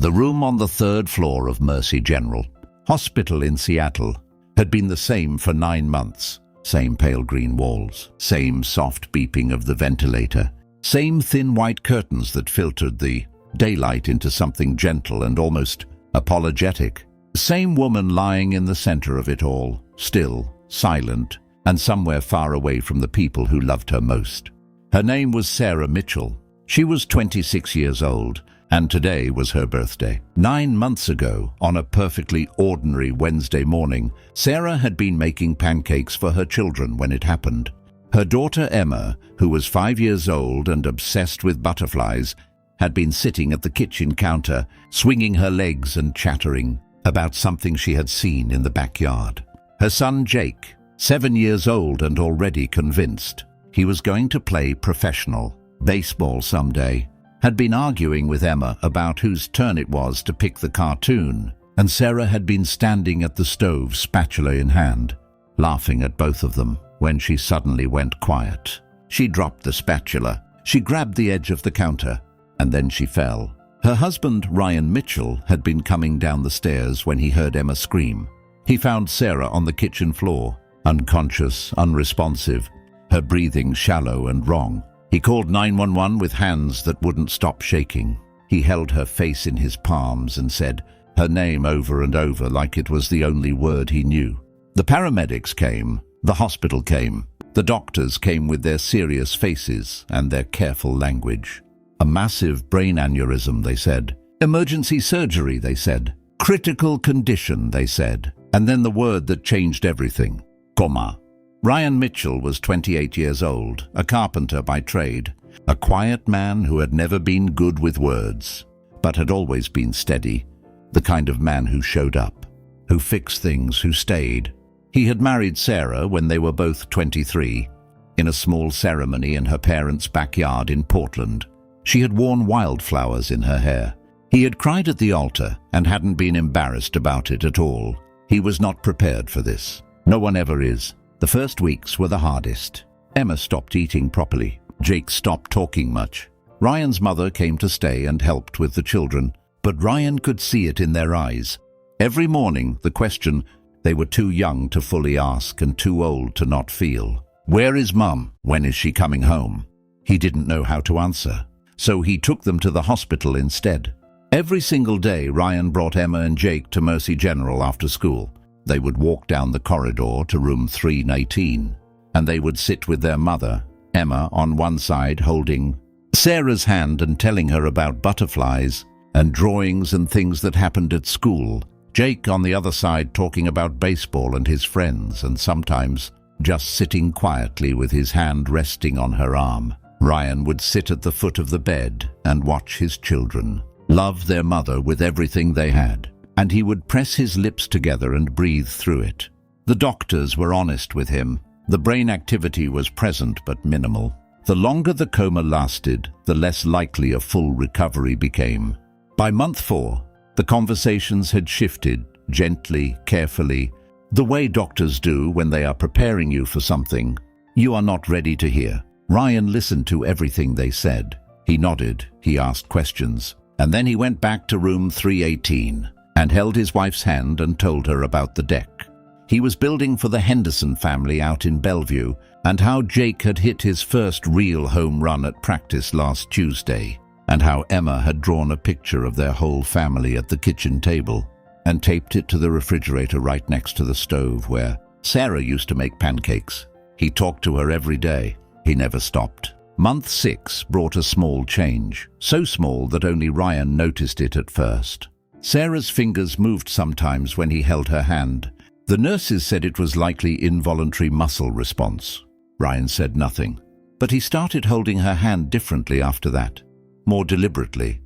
The room on the third floor of Mercy General Hospital in Seattle had been the same for 9 months. Same pale green walls, same soft beeping of the ventilator, same thin white curtains that filtered the daylight into something gentle and almost apologetic. Same woman lying in the center of it all, still, silent, and somewhere far away from the people who loved her most. Her name was Sarah Mitchell. She was 26 years old, and today was her birthday. 9 months ago, on a perfectly ordinary Wednesday morning, Sarah had been making pancakes for her children when it happened. Her daughter Emma, who was 5 years old and obsessed with butterflies, had been sitting at the kitchen counter, swinging her legs and chattering about something she had seen in the backyard. Her son Jake, 7 years old and already convinced he was going to play professional baseball someday, had been arguing with Emma about whose turn it was to pick the cartoon, and Sarah had been standing at the stove, spatula in hand, laughing at both of them, when she suddenly went quiet. She dropped the spatula, she grabbed the edge of the counter, and then she fell. Her husband, Ryan Mitchell, had been coming down the stairs when he heard Emma scream. He found Sarah on the kitchen floor, unconscious, unresponsive, her breathing shallow and wrong. He called 911 with hands that wouldn't stop shaking. He held her face in his palms and said her name over and over like it was the only word he knew. The paramedics came, the hospital came, the doctors came with their serious faces and their careful language. A massive brain aneurysm, they said. Emergency surgery, they said. Critical condition, they said. And then the word that changed everything: Coma. Ryan Mitchell was 28 years old, a carpenter by trade, a quiet man who had never been good with words, but had always been steady, the kind of man who showed up, who fixed things, who stayed. He had married Sarah when they were both 23, in a small ceremony in her parents' backyard in Portland. She had worn wildflowers in her hair. He had cried at the altar and hadn't been embarrassed about it at all. He was not prepared for this. No one ever is. The first weeks were the hardest. Emma stopped eating properly. Jake stopped talking much. Ryan's mother came to stay and helped with the children, but Ryan could see it in their eyes. Every morning, the question they were too young to fully ask and too old to not feel. Where is Mum? When is she coming home? He didn't know how to answer, so he took them to the hospital instead. Every single day, Ryan brought Emma and Jake to Mercy General after school. They would walk down the corridor to room 318, and they would sit with their mother, Emma, on one side holding Sarah's hand and telling her about butterflies and drawings and things that happened at school. Jake on the other side talking about baseball and his friends, and sometimes just sitting quietly with his hand resting on her arm. Ryan would sit at the foot of the bed and watch his children love their mother with everything they had, and he would press his lips together and breathe through it. The doctors were honest with him. The brain activity was present but minimal. The longer the coma lasted, the less likely a full recovery became. By month 4, the conversations had shifted, gently, carefully, the way doctors do when they are preparing you for something you are not ready to hear. Ryan listened to everything they said. He nodded, he asked questions, and then he went back to room 318 and held his wife's hand and told her about the deck he was building for the Henderson family out in Bellevue, and how Jake had hit his first real home run at practice last Tuesday, and how Emma had drawn a picture of their whole family at the kitchen table and taped it to the refrigerator right next to the stove where Sarah used to make pancakes. He talked to her every day. He never stopped. Month 6 brought a small change, so small that only Ryan noticed it at first. Sarah's fingers moved sometimes when he held her hand. The nurses said it was likely involuntary muscle response. Ryan said nothing, but he started holding her hand differently after that, more deliberately,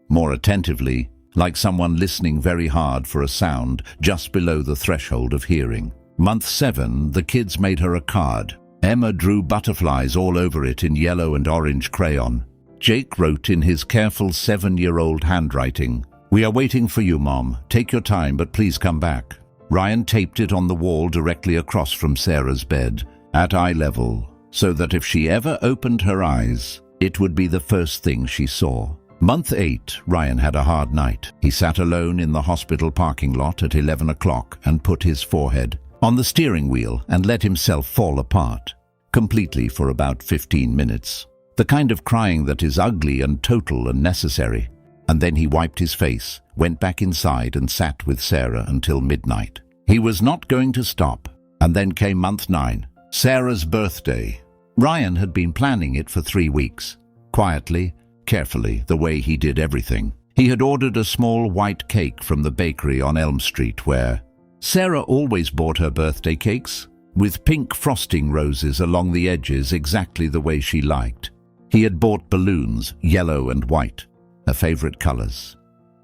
more attentively, like someone listening very hard for a sound just below the threshold of hearing. Month 7, the kids made her a card. Emma drew butterflies all over it in yellow and orange crayon. Jake wrote in his careful 7-year-old handwriting, "We are waiting for you, Mom. Take your time, but please come back." Ryan taped it on the wall directly across from Sarah's bed, at eye level, so that if she ever opened her eyes, it would be the first thing she saw. Month 8, Ryan had a hard night. He sat alone in the hospital parking lot at 11 o'clock and put his forehead on the steering wheel and let himself fall apart, completely for about 15 minutes. The kind of crying that is ugly and total and necessary. And then he wiped his face, went back inside and sat with Sarah until midnight. He was not going to stop. And then came month 9, Sarah's birthday. Ryan had been planning it for 3 weeks, quietly, carefully, the way he did everything. He had ordered a small white cake from the bakery on Elm Street where Sarah always bought her birthday cakes, with pink frosting roses along the edges exactly the way she liked. He had bought balloons, yellow and white, her favorite colors,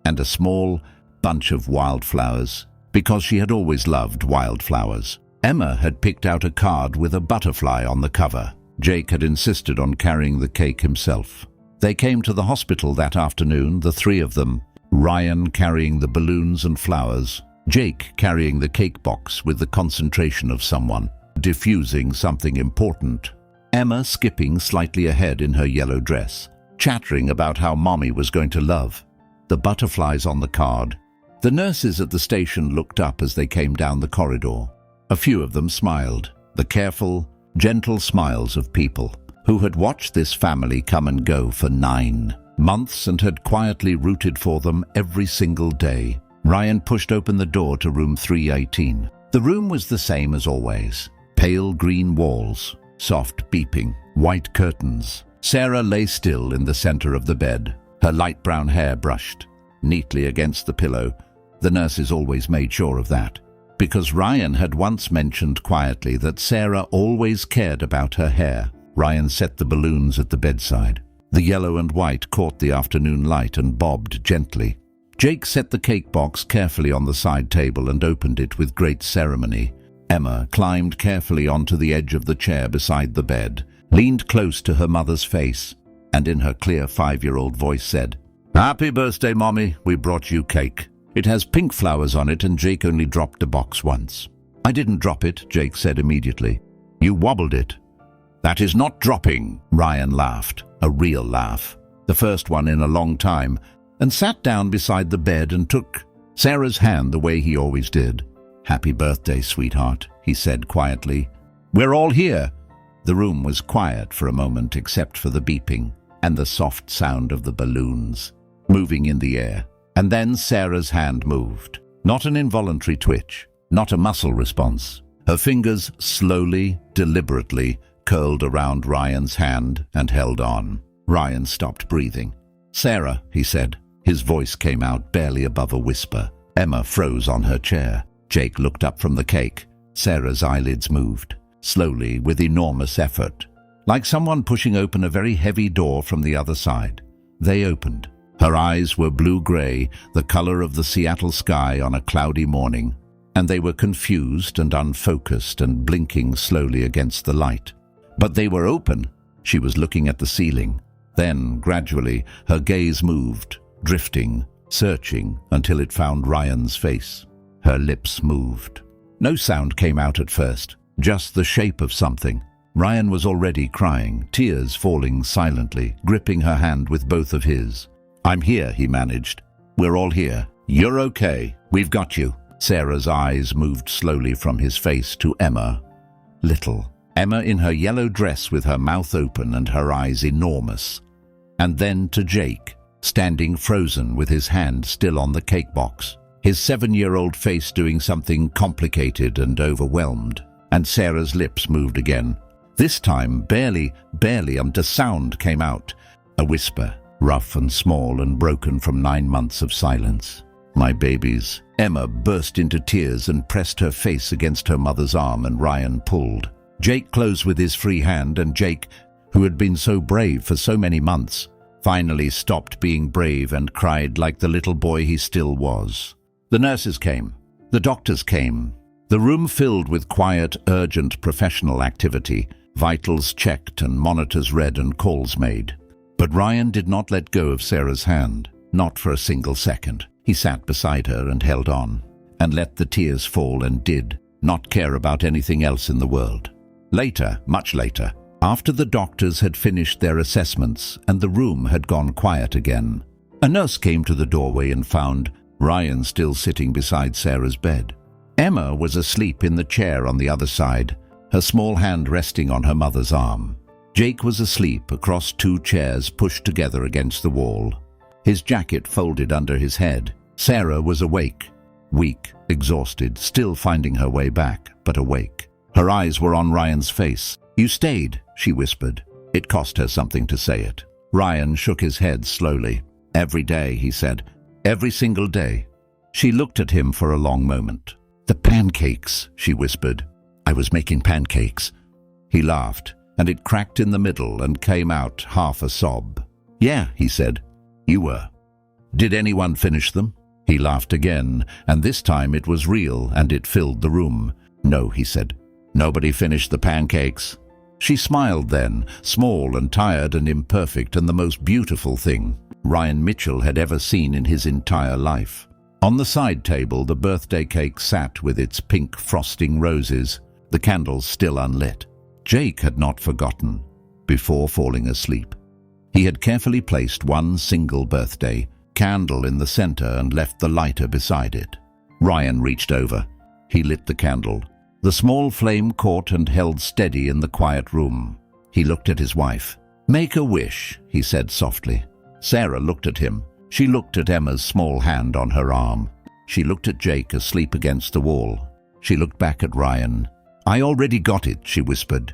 and a small bunch of wildflowers, because she had always loved wildflowers. Emma had picked out a card with a butterfly on the cover. Jake had insisted on carrying the cake himself. They came to the hospital that afternoon, the 3 of them, Ryan carrying the balloons and flowers, Jake carrying the cake box with the concentration of someone diffusing something important, Emma skipping slightly ahead in her yellow dress, chattering about how Mommy was going to love the butterflies on the card. The nurses at the station looked up as they came down the corridor. A few of them smiled, the careful, gentle smiles of people who had watched this family come and go for 9 months and had quietly rooted for them every single day. Ryan pushed open the door to room 318. The room was the same as always. Pale green walls, soft beeping, white curtains. Sarah lay still in the center of the bed, her light brown hair brushed neatly against the pillow. The nurses always made sure of that, because Ryan had once mentioned quietly that Sarah always cared about her hair. Ryan set the balloons at the bedside. The yellow and white caught the afternoon light and bobbed gently. Jake set the cake box carefully on the side table and opened it with great ceremony. Emma climbed carefully onto the edge of the chair beside the bed, leaned close to her mother's face, and in her clear 5-year-old voice said, "Happy birthday, Mommy. We brought you cake. It has pink flowers on it and Jake only dropped the box once." "I didn't drop it," Jake said immediately. "You wobbled it." "That is not dropping," Ryan laughed, a real laugh, the first one in a long time, and sat down beside the bed and took Sarah's hand the way he always did. "Happy birthday, sweetheart," he said quietly. "We're all here." The room was quiet for a moment except for the beeping and the soft sound of the balloons moving in the air. And then Sarah's hand moved. Not an involuntary twitch, not a muscle response. Her fingers slowly, deliberately curled around Ryan's hand and held on. Ryan stopped breathing. "Sarah," he said. His voice came out barely above a whisper. Emma froze on her chair. Jake looked up from the cake. Sarah's eyelids moved, slowly, with enormous effort, like someone pushing open a very heavy door from the other side. They opened. Her eyes were blue-gray, the color of the Seattle sky on a cloudy morning, and they were confused and unfocused and blinking slowly against the light. But they were open. She was looking at the ceiling. Then, gradually, her gaze moved, drifting, searching, until it found Ryan's face. Her lips moved. No sound came out at first, just the shape of something. Ryan was already crying, tears falling silently, gripping her hand with both of his. "I'm here," he managed. "We're all here. You're okay. We've got you." Sarah's eyes moved slowly from his face to Emma. Little. Emma in her yellow dress with her mouth open and her eyes enormous. And then to Jake, standing frozen with his hand still on the cake box, his 7-year-old face doing something complicated and overwhelmed. And Sarah's lips moved again. This time, barely, a sound came out. A whisper, rough and small and broken from 9 months of silence. "My babies." Emma burst into tears and pressed her face against her mother's arm, and Ryan pulled. Jake closed with his free hand, and Jake, who had been so brave for so many months, finally stopped being brave and cried like the little boy he still was. The nurses came. The doctors came. The room filled with quiet, urgent, professional activity, vitals checked and monitors read and calls made. But Ryan did not let go of Sarah's hand, not for a single second. He sat beside her and held on, and let the tears fall and did not care about anything else in the world. Later, much later, After the doctors had finished their assessments and the room had gone quiet again, a nurse came to the doorway and found Ryan still sitting beside Sarah's bed. Emma was asleep in the chair on the other side, her small hand resting on her mother's arm. Jake was asleep across two chairs pushed together against the wall, his jacket folded under his head. Sarah was awake, weak, exhausted, still finding her way back, but awake. Her eyes were on Ryan's face. "You stayed," she whispered. It cost her something to say it. Ryan shook his head slowly. "Every day," he said. "Every single day." She looked at him for a long moment. "The pancakes," she whispered. "I was making pancakes." He laughed, and it cracked in the middle and came out half a sob. "Yeah," he said. "You were." "Did anyone finish them?" He laughed again, and this time it was real and it filled the room. "No," he said. "Nobody finished the pancakes." She smiled then, small and tired and imperfect, and the most beautiful thing Ryan Mitchell had ever seen in his entire life. On the side table, the birthday cake sat with its pink frosting roses, the candles still unlit. Jake had not forgotten. Before falling asleep, he had carefully placed one single birthday candle in the center and left the lighter beside it. Ryan reached over. He lit the candle. The small flame caught and held steady in the quiet room. He looked at his wife. "Make a wish," he said softly. Sarah looked at him. She looked at Emma's small hand on her arm. She looked at Jake asleep against the wall. She looked back at Ryan. "I already got it," she whispered.